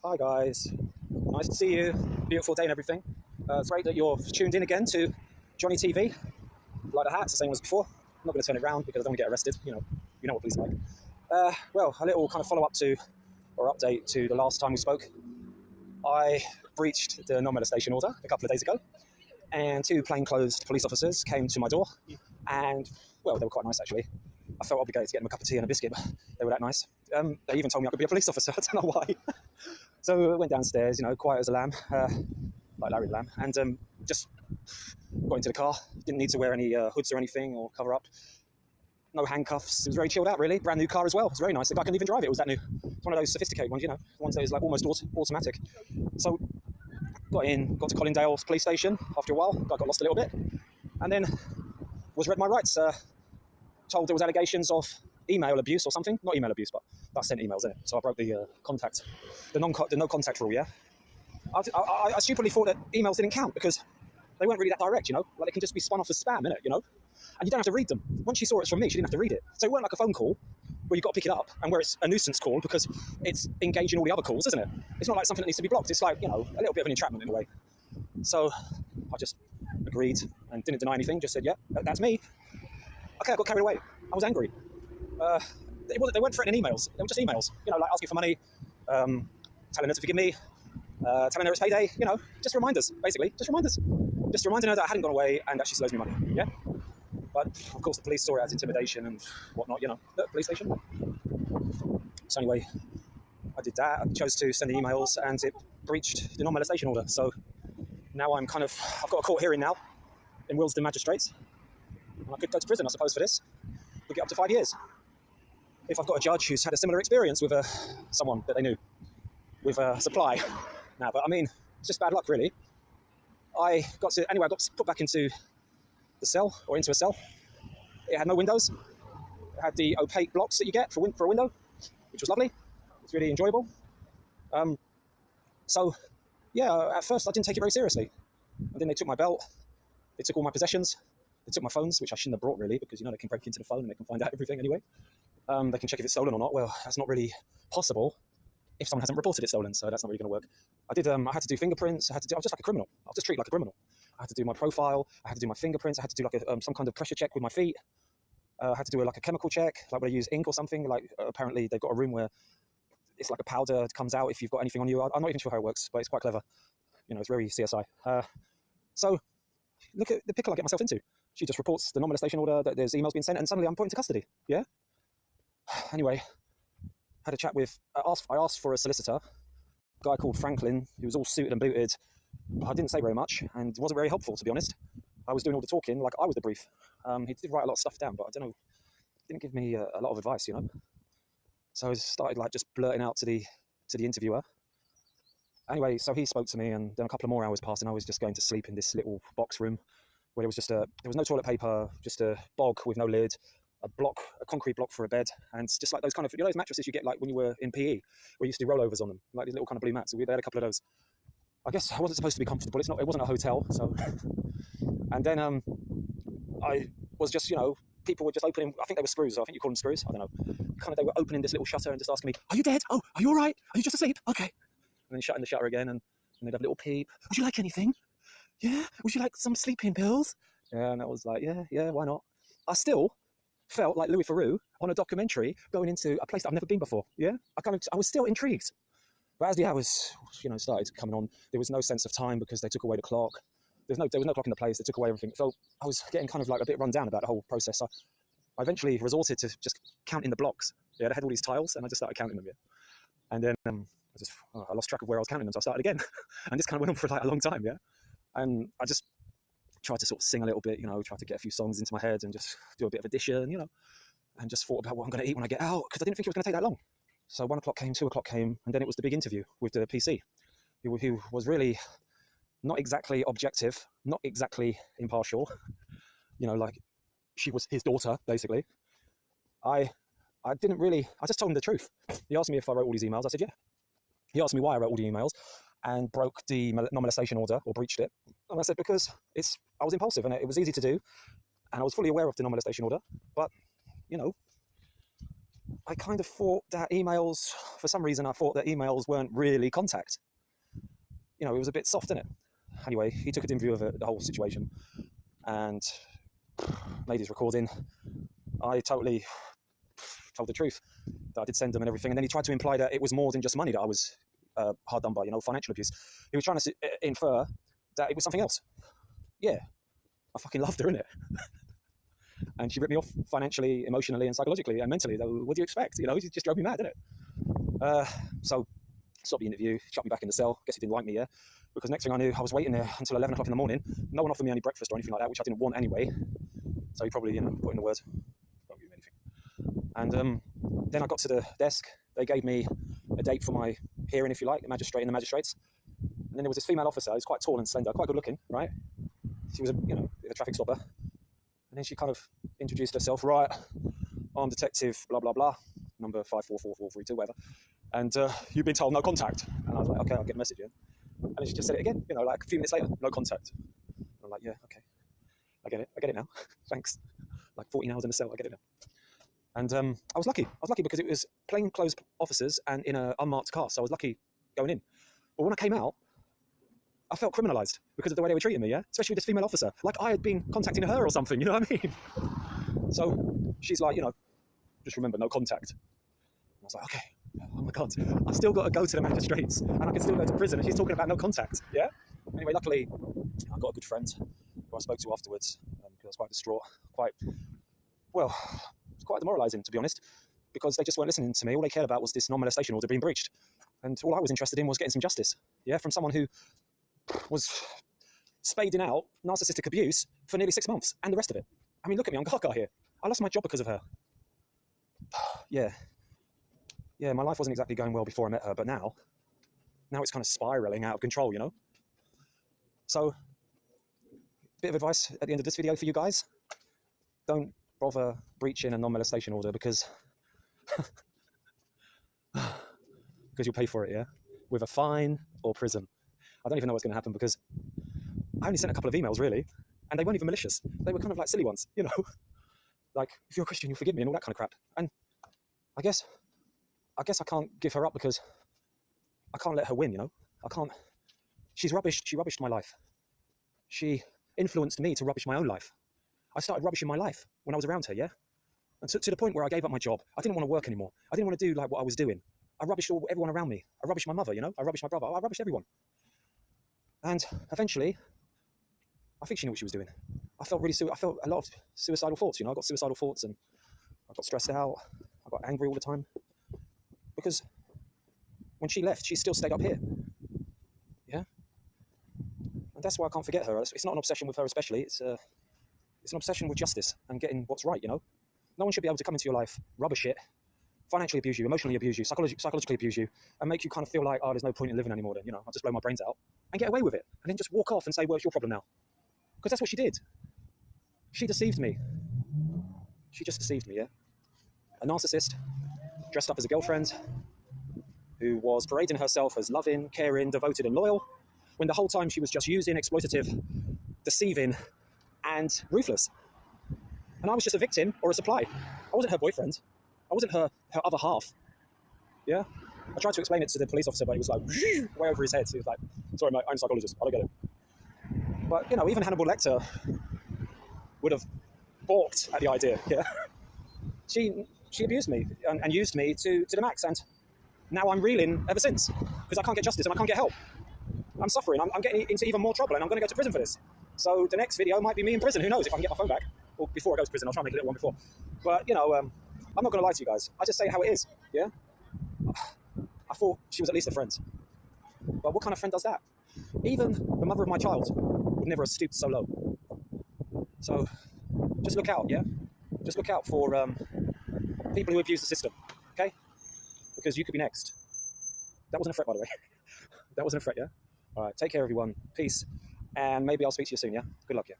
Hi guys, nice to see you. Beautiful day and everything. It's great that you're tuned in again to Johnny TV. Like a hat, it's the same as before. I'm not going to turn it around because I don't want to get arrested. You know what police are like. Well, a little kind of follow-up to, or update to the last time we spoke. I breached the non-molestation order a couple of days ago, and two plainclothes police officers came to my door, and, well, they were quite nice actually. I felt obligated to get them a cup of tea and a biscuit, but they were that nice. They even told me I could be a police officer. I don't know why. So I went downstairs, quiet as a lamb, like Larry the Lamb, and just got into the car. Didn't need to wear any hoods or anything or cover up. No handcuffs. It was very chilled out, really. Brand new car as well. It was very nice. The guy couldn't even drive it. It was that new. It's one of those sophisticated ones, the ones that is like almost automatic. So got to Colindale's police station after a while. Guy got lost a little bit, and then was read my rights. Told there was allegations of email abuse or something. Not email abuse, but I sent emails in it. So I broke the no contact rule. Yeah. I stupidly thought that emails didn't count because they weren't really that direct. Like they can just be spun off as spam, innit? And you don't have to read them. Once she saw it's from me, she didn't have to read it. So it weren't like a phone call where you've got to pick it up and where it's a nuisance call because it's engaging all the other calls, isn't it? It's not like something that needs to be blocked. It's like, a little bit of an entrapment in a way. So I just agreed and didn't deny anything, just said, yeah, that's me. Okay, I got carried away. I was angry. They weren't threatening emails. They were just emails, like asking for money, telling her to forgive me, telling her it's payday, just reminders, basically. Just reminders. Just reminding her that I hadn't gone away and that she still owes me money, yeah? But, of course, the police saw it as intimidation and whatnot, the police station. So anyway, I did that. I chose to send the emails and it breached the non-molestation order. So now I've got a court hearing now in Willesden Magistrates. And I could go to prison, I suppose, for this. Could get up to 5 years. If I've got a judge who's had a similar experience with someone that they knew, with supply. Now, but I mean, it's just bad luck, really. I got put back into the cell, or into a cell. It had no windows. It had the opaque blocks that you get for a window, which was lovely. It's really enjoyable. So, yeah, at first I didn't take it very seriously. And then they took my belt. They took all my possessions. They took my phones, which I shouldn't have brought, really, because, they can break into the phone and they can find out everything anyway. They can check if it's stolen or not. Well, that's not really possible if someone hasn't reported it stolen, so that's not really going to work. I had to do fingerprints. I was just like a criminal. I was just treated like a criminal. I had to do my profile. I had to do my fingerprints. I had to do like some kind of pressure check with my feet. I had to do like a chemical check, like where they use ink or something. Like apparently they've got a room where it's like a powder that comes out if you've got anything on you. I'm not even sure how it works, but it's quite clever. It's very CSI. So look at the pickle I get myself into. She just reports the non-molestation order, that there's emails being sent, and suddenly I'm put into custody. Yeah? Anyway, had a chat with... I asked for a solicitor, a guy called Franklin, who was all suited and booted. I didn't say very much, and wasn't very helpful, to be honest. I was doing all the talking, like I was the brief. He did write a lot of stuff down, but I don't know, didn't give me a lot of advice, So I started like just blurting out to the interviewer. Anyway, so he spoke to me, and then a couple of more hours passed, and I was just going to sleep in this little box room where there was there was no toilet paper, just a bog with no lid, a concrete block for a bed, and just like those kind of, those mattresses you get like when you were in PE, where you used to do rollovers on them, like these little kind of blue mats. We had a couple of those. I guess I wasn't supposed to be comfortable. It wasn't a hotel, so. And then I was just, people were just opening. I think they were screws. I think you call them screws. I don't know. They were opening this little shutter and just asking me, "Are you dead? Oh, are you all right? Are you just asleep? Okay." And then shutting the shutter again, and they'd have a little peep. Would you like anything? Yeah. Would you like some sleeping pills? Yeah. And I was like, yeah, why not? I still felt like Louis Theroux on a documentary going into a place that I've never been before. Yeah. I was still intrigued. But as the hours, started coming on, there was no sense of time because they took away the clock. There was no clock in the place. They took away everything. So I was getting kind of like a bit run down about the whole process. So I eventually resorted to just counting the blocks. Yeah, they had all these tiles, and I just started counting them. Yeah. And then I lost track of where I was counting them, so I started again. And this kind of went on for like a long time. Yeah. And I just tried to sort of sing a little bit, tried to get a few songs into my head and just do a bit of addition, and just thought about what I'm going to eat when I get out, because I didn't think it was going to take that long. So 1 o'clock came, 2 o'clock came, and then it was the big interview with the PC, who was really not exactly objective, not exactly impartial, like she was his daughter, basically. I just told him the truth. He asked me if I wrote all these emails. I said, yeah. He asked me why I wrote all the emails and broke the non-molestation order, or breached it. And I said, because I was impulsive and it was easy to do, and I was fully aware of the non-molestation order, but, I kind of thought that emails, for some reason, I thought that emails weren't really contact. You know, it was a bit soft, innit? Anyway, he took a dim view of it, the whole situation, and made his recording. I totally told the truth, that I did send them and everything, and then he tried to imply that it was more than just money that I was hard done by, you know, financial abuse. He was trying to infer that it was something else. Yeah, I fucking loved her, innit? And she ripped me off financially, emotionally, and psychologically, and mentally. What do you expect? You know, she just drove me mad, didn't it? So, stopped the interview, shut me back in the cell. Guess he didn't like me, yeah? Because next thing I knew, I was waiting there until 11 o'clock in the morning. No one offered me any breakfast or anything like that, which I didn't want anyway. So he probably, you know, put in the word. Don't give me anything. And then I got to the desk. They gave me a date for my hearing, if you like, the magistrate and the magistrates. And then there was this female officer. Who's quite tall and slender, quite good looking, right? She was, a traffic stopper. And then she kind of introduced herself, right, I'm detective, blah, blah, blah, number 5444432, whatever. And you've been told no contact. And I was like, okay, I'll get a message in. And then she just said it again, like a few minutes later, no contact. And I'm like, yeah, okay, I get it now. Thanks. Like 14 hours in the cell, I get it now. And I was lucky because it was plainclothes officers and in an unmarked car, so I was lucky going in. But when I came out, I felt criminalised because of the way they were treating me, yeah? Especially with this female officer. Like I had been contacting her or something, you know what I mean? So she's like, just remember, no contact. And I was like, okay, oh my God, I've still got to go to the magistrates and I can still go to prison and she's talking about no contact, yeah? Anyway, luckily, I got a good friend who I spoke to afterwards because I was quite distraught, it's quite demoralising, to be honest, because they just weren't listening to me. All they cared about was this non-molestation order being breached. And all I was interested in was getting some justice, yeah, from someone who was spading out narcissistic abuse for nearly 6 months and the rest of it. I mean, look at me, I'm Gaga here. I lost my job because of her. Yeah, my life wasn't exactly going well before I met her, but now it's kind of spiraling out of control, So, bit of advice at the end of this video for you guys. Don't bother breaching a non-molestation order because you'll pay for it, yeah? With a fine or prison. I don't even know what's going to happen because I only sent a couple of emails, really, and they weren't even malicious. They were kind of like silly ones, like, if you're a Christian, you'll forgive me and all that kind of crap. And I guess I can't give her up because I can't let her win, I can't. She rubbished my life. She influenced me to rubbish my own life. I started rubbishing my life when I was around her, yeah? And to the point where I gave up my job. I didn't want to work anymore. I didn't want to do like what I was doing. I rubbished everyone around me. I rubbished my mother, I rubbished my brother. I rubbished everyone. And eventually, I think she knew what she was doing. I felt a lot of suicidal thoughts, I got suicidal thoughts and I got stressed out. I got angry all the time. Because when she left, she still stayed up here. Yeah? And that's why I can't forget her. It's not an obsession with her especially. It's an obsession with justice and getting what's right, No one should be able to come into your life, rubbish it, financially abuse you, emotionally abuse you, psychologically abuse you, and make you kind of feel like, there's no point in living anymore then, I'll just blow my brains out and get away with it. And then just walk off and say, well, it's your problem now. Because that's what she did. She deceived me. She just deceived me, yeah? A narcissist, dressed up as a girlfriend, who was parading herself as loving, caring, devoted, and loyal, when the whole time she was just using, exploitative, deceiving, and ruthless. And I was just a victim or a supply. I wasn't her boyfriend. I wasn't her other half. Yeah? I tried to explain it to the police officer, but he was like, way over his head. So he was like, sorry, mate, I'm a psychologist. I don't get it. But, even Hannibal Lecter would have balked at the idea, yeah? She abused me and used me to the max, and now I'm reeling ever since because I can't get justice and I can't get help. I'm suffering. I'm getting into even more trouble and I'm going to go to prison for this. So the next video might be me in prison. Who knows if I can get my phone back? Or before I go to prison, I'll try and make a little one before. But, I'm not going to lie to you guys. I just say how it is, yeah? I thought she was at least a friend. But what kind of friend does that? Even the mother of my child would never have stooped so low. So just look out, yeah? Just look out for people who abuse the system, okay? Because you could be next. That wasn't a threat, by the way. That wasn't a threat, yeah? All right, take care, everyone. Peace. And maybe I'll speak to you soon, yeah? Good luck, yeah?